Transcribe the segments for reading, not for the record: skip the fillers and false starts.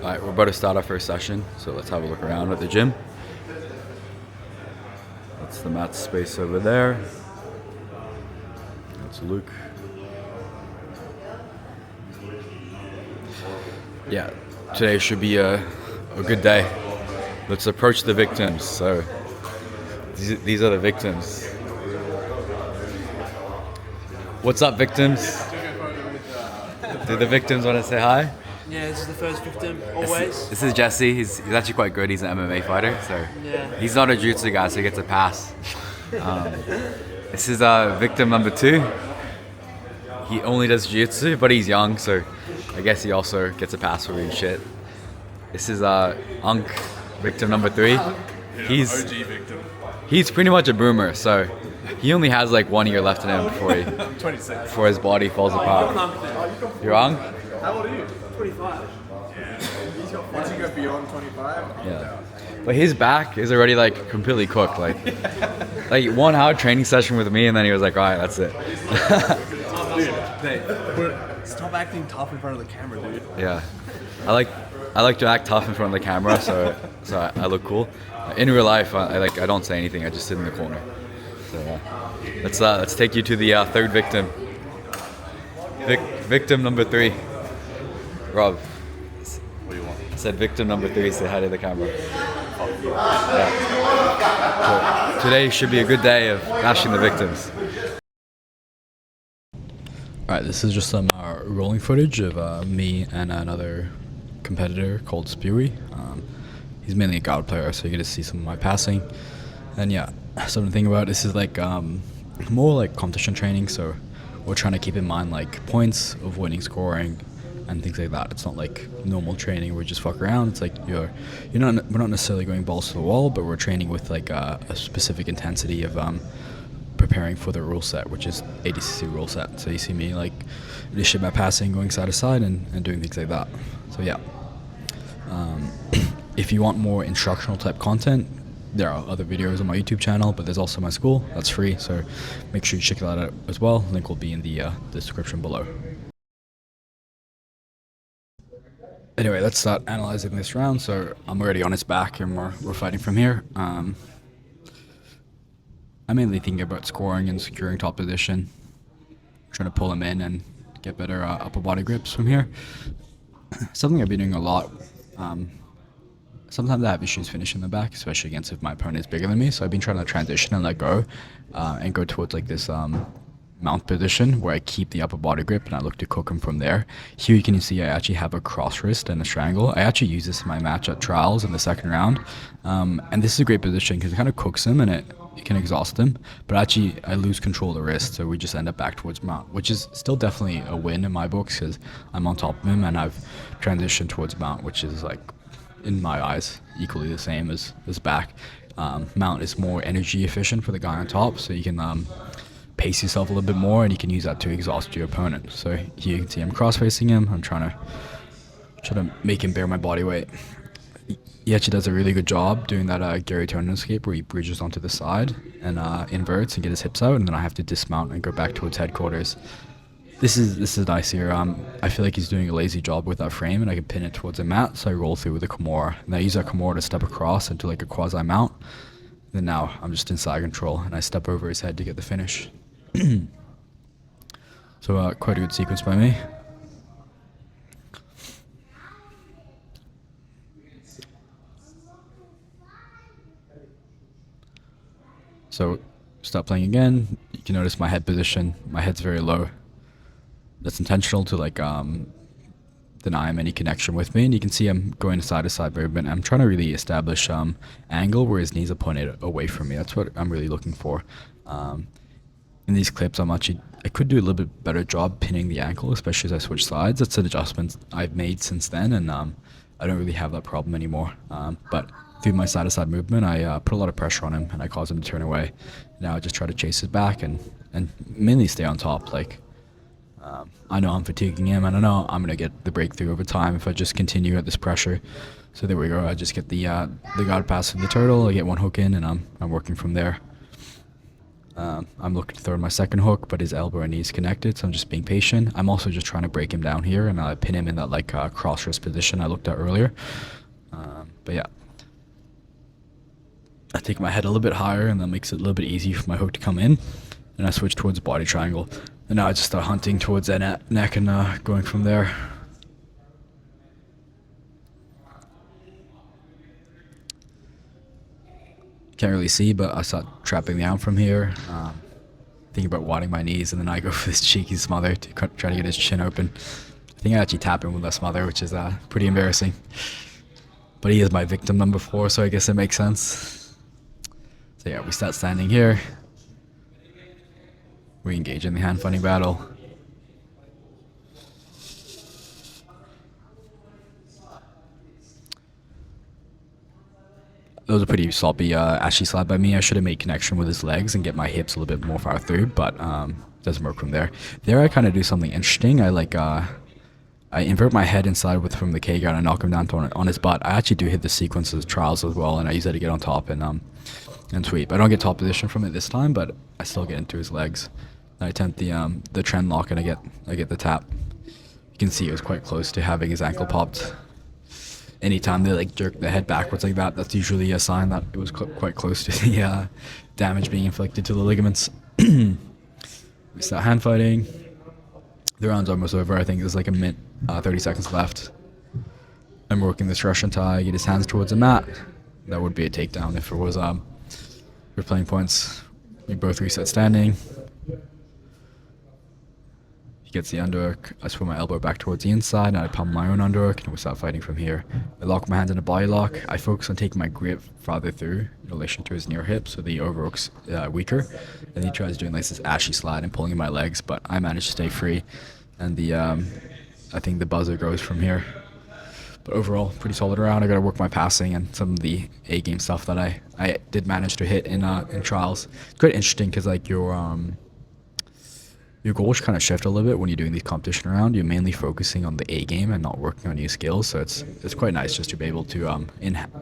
Alright, we're about to start our first session, so let's have a look around at the gym. That's the mat space over there. That's Luke. Yeah, today should be a good day. Let's approach the victims. So these are the victims. What's up, victims? Do the victims want to say hi? Yeah, this is the first victim, always. This is Jesse. He's actually quite good. He's an MMA fighter, so Yeah. he's not a jiu-jitsu guy, so he gets a pass. This is victim number 2. He only does jiu-jitsu, but he's young, so I guess he also gets a pass for reading shit. This is Unk, victim number 3. He's OG victim. He's pretty much a boomer, so he only has like 1 year left in him 26. before his body falls apart. You're Unk? How old are you? 25. Once you go beyond 25, Yeah. But his back is already like completely cooked. Like 1 hour training session with me, and then he was like, "All right, that's it." stop acting tough in front of the camera, dude. Yeah, I like to act tough in front of the camera, so I look cool. In real life, I don't say anything. I just sit in the corner. So let's take you to the third victim. Victim number 3. Rob. What do you want? Said victim number 3. Say hi to the camera. Yeah. So today should be a good day of bashing the victims. Alright, this is just some rolling footage of me and another competitor called Spewy. He's mainly a guard player, so you get to see some of my passing. And yeah, something to think about. This is like more like competition training, so we're trying to keep in mind like points, avoiding scoring, and things like that. It's not like normal training where we just fuck around. It's like we're not necessarily going balls to the wall, but we're training with like a specific intensity of preparing for the rule set, which is ADCC rule set. So you see me like initiate my passing, going side to side, and doing things like that. So yeah. If you want more instructional type content, there are other videos on my YouTube channel, but there's also my school. That's free, so make sure you check that out as well. Link will be in the description below. Anyway, let's start analyzing this round. So I'm already on his back, and we're fighting from here. I'm mainly thinking about scoring and securing top position, trying to pull him in and get better upper body grips from here. Something I've been doing a lot. Sometimes I have issues finishing the back, especially against if my opponent is bigger than me. So I've been trying to transition and let go, and go towards like this mount position where I keep the upper body grip and I look to cook him from there. Here you can see I actually have a cross wrist and a strangle. I actually use this in my match at trials in the second round, and this is a great position because it kind of cooks him and it can exhaust him. But actually I lose control of the wrist, so we just end up back towards mount, which is still definitely a win in my books because I'm on top of him and I've transitioned towards mount, which is like, in my eyes, equally the same as back. Mount is more energy efficient for the guy on top, so you can pace yourself a little bit more and you can use that to exhaust your opponent. So here you can see I'm cross-facing him. I'm trying to make him bear my body weight. He actually does a really good job doing that Gary Tonin escape where he bridges onto the side and inverts and get his hips out, and then I have to dismount and go back towards headquarters. This is nice here. I feel like he's doing a lazy job with that frame, and I can pin it towards a mat, so I roll through with a Kimura. And I use that Kimura to step across into like a quasi-mount. Then now I'm just in side control, and I step over his head to get the finish. So quite a good sequence by me. So stop playing again. You can notice my head position. My head's very low. That's intentional to like deny him any connection with me, and you can see I'm going side to side movement. I'm trying to really establish angle where his knees are pointed away from me. That's what I'm really looking for. In these clips, I could do a little bit better job pinning the ankle, especially as I switch sides. That's an adjustment I've made since then, and I don't really have that problem anymore. But through my side to side movement, I put a lot of pressure on him, and I cause him to turn away. Now I just try to chase his back and mainly stay on top. Like. I know I'm fatiguing him, and I know I'm gonna get the breakthrough over time if I just continue at this pressure. So there we go. I just get the guard pass from the turtle. I get one hook in, and I'm working from there. I'm looking to throw in my second hook, but his elbow and knee is connected, so I'm just being patient. I'm also just trying to break him down here and pin him in that like cross wrist position I looked at earlier. But yeah, I take my head a little bit higher, and that makes it a little bit easier for my hook to come in. And I switch towards body triangle. And now I just start hunting towards that neck and going from there. Can't really see, but I start trapping the arm from here. Thinking about wadding my knees, and then I go for this cheeky smother to try to get his chin open. I think I actually tap him with a smother, which is pretty embarrassing. But he is my victim number 4, so I guess it makes sense. So yeah, we start standing here. We engage in the hand fighting battle. That was a pretty sloppy Ashy slap by me. I should have made connection with his legs and get my hips a little bit more far through, but doesn't work from there. There I kind of do something interesting. I invert my head inside from the K guard and knock him down on his butt. I actually do hit the sequence of trials as well, and I use that to get on top and sweep. I don't get top position from it this time, but I still get into his legs. And I attempt the trend lock, and I get the tap. You can see it was quite close to having his ankle popped. Anytime they like jerk the head backwards like that, that's usually a sign that it was quite close to the damage being inflicted to the ligaments. We start hand fighting. The round's almost over. I think there's like a minute, 30 seconds left. I'm working this Russian tie, get his hands towards the mat. That would be a takedown if it was for playing points. We both reset standing. He gets the underhook. I swing my elbow back towards the inside, and I pump my own underhook, and we start fighting from here. I lock my hands in a body lock. I focus on taking my grip farther through in relation to his near hip, so the overhook's weaker. And he tries doing like this Ashy slide and pulling in my legs, but I manage to stay free. And I think the buzzer goes from here. But overall, pretty solid round. I got to work my passing and some of the A-game stuff that I did manage to hit in trials. It's quite interesting because like your goals kind of shift a little bit when you're doing these competition around. You're mainly focusing on the A game and not working on new skills. So it's quite nice just to be able to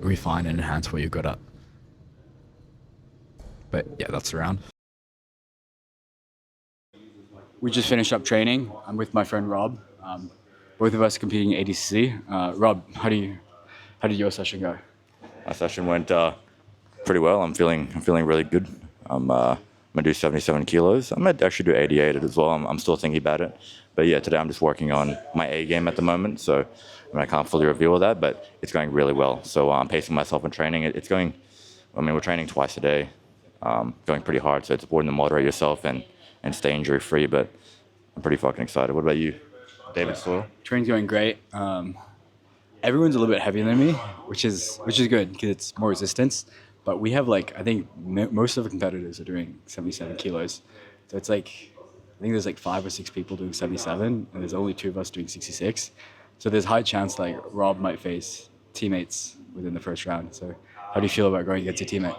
refine and enhance what you're good at. But yeah, that's the round. We just finished up training. I'm with my friend Rob. Both of us competing in ADCC. Rob, how did your session go? My session went pretty well. I'm feeling really good. I'm gonna do 77 kilos. I might actually do 88 as well. I'm still thinking about it. But yeah, today I'm just working on my A game at the moment. So I can't fully reveal that, but it's going really well. So I'm pacing myself in training. It's going. We're training twice a day, going pretty hard. So it's important to moderate yourself and stay injury free. But I'm pretty fucking excited. What about you, David Soil? Training's going great. Everyone's a little bit heavier than me, which is good because it's more resistance. But we have I think most of the competitors are doing 77 kilos. So it's I think there's 5 or 6 people doing 77, and there's only 2 of us doing 66. So there's high chance Rob might face teammates within the first round. So how do you feel about going against your teammate?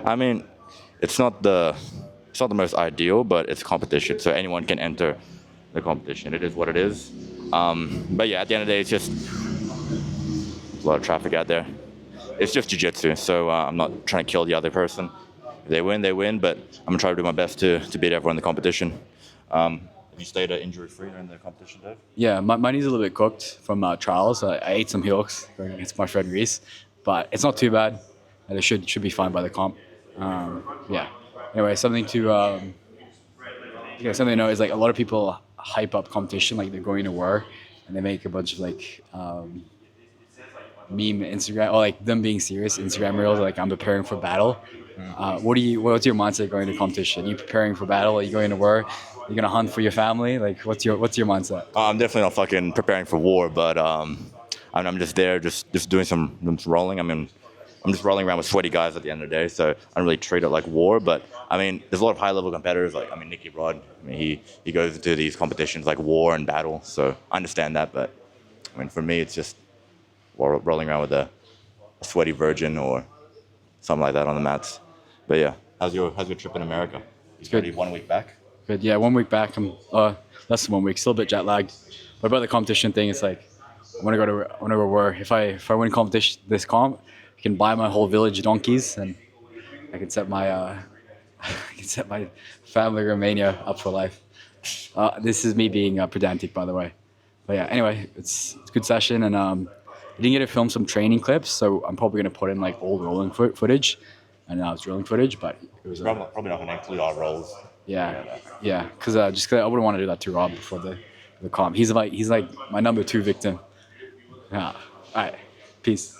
I mean, it's not the most ideal, but it's competition. So anyone can enter the competition. It is what it is. But yeah, at the end of the day, it's just a lot of traffic out there. It's just jiu-jitsu, so I'm not trying to kill the other person. If they win, they win, but I'm going to try to do my best to beat everyone in the competition. Have you stayed injury-free during the competition, Dave? Yeah, my knee's a little bit cooked from trials. I ate some hooks going against my friend Reese, but it's not too bad. And it should be fine by the comp. Yeah. Anyway, something to know is a lot of people hype up competition like they're going to war, and they make a bunch of meme Instagram or them being serious Instagram reels I'm preparing for battle. What's your mindset going to competition? Are you preparing for battle? Are you going to war? Are you gonna hunt for your family? What's your mindset? I'm definitely not fucking preparing for war, but I'm just there, just doing some rolling. I'm just rolling around with sweaty guys at the end of the day, so I don't really treat it like war. But there's a lot of high-level competitors, Nicky Rod. He goes into these competitions like war and battle, so I understand that. But for me, it's just rolling around with a sweaty virgin or something like that on the mats. But yeah, how's your trip in America? It's good. 1 week back? Good, yeah, 1 week back. I'm less than 1 week, still a bit jet lagged. But about the competition thing, it's I want to go war. If I win this comp, I can buy my whole village donkeys, and I can set my I can set my family Romania up for life. This is me being pedantic, by the way. But yeah, anyway, it's a good session, and I didn't get to film some training clips, so I'm probably gonna put in like old rolling footage, and now it's drilling footage. But it was Probably not going to include our roles. yeah, because just 'cause I wouldn't want to do that to Rob before the comp. He's like my number 2 victim. Yeah. All right. Peace.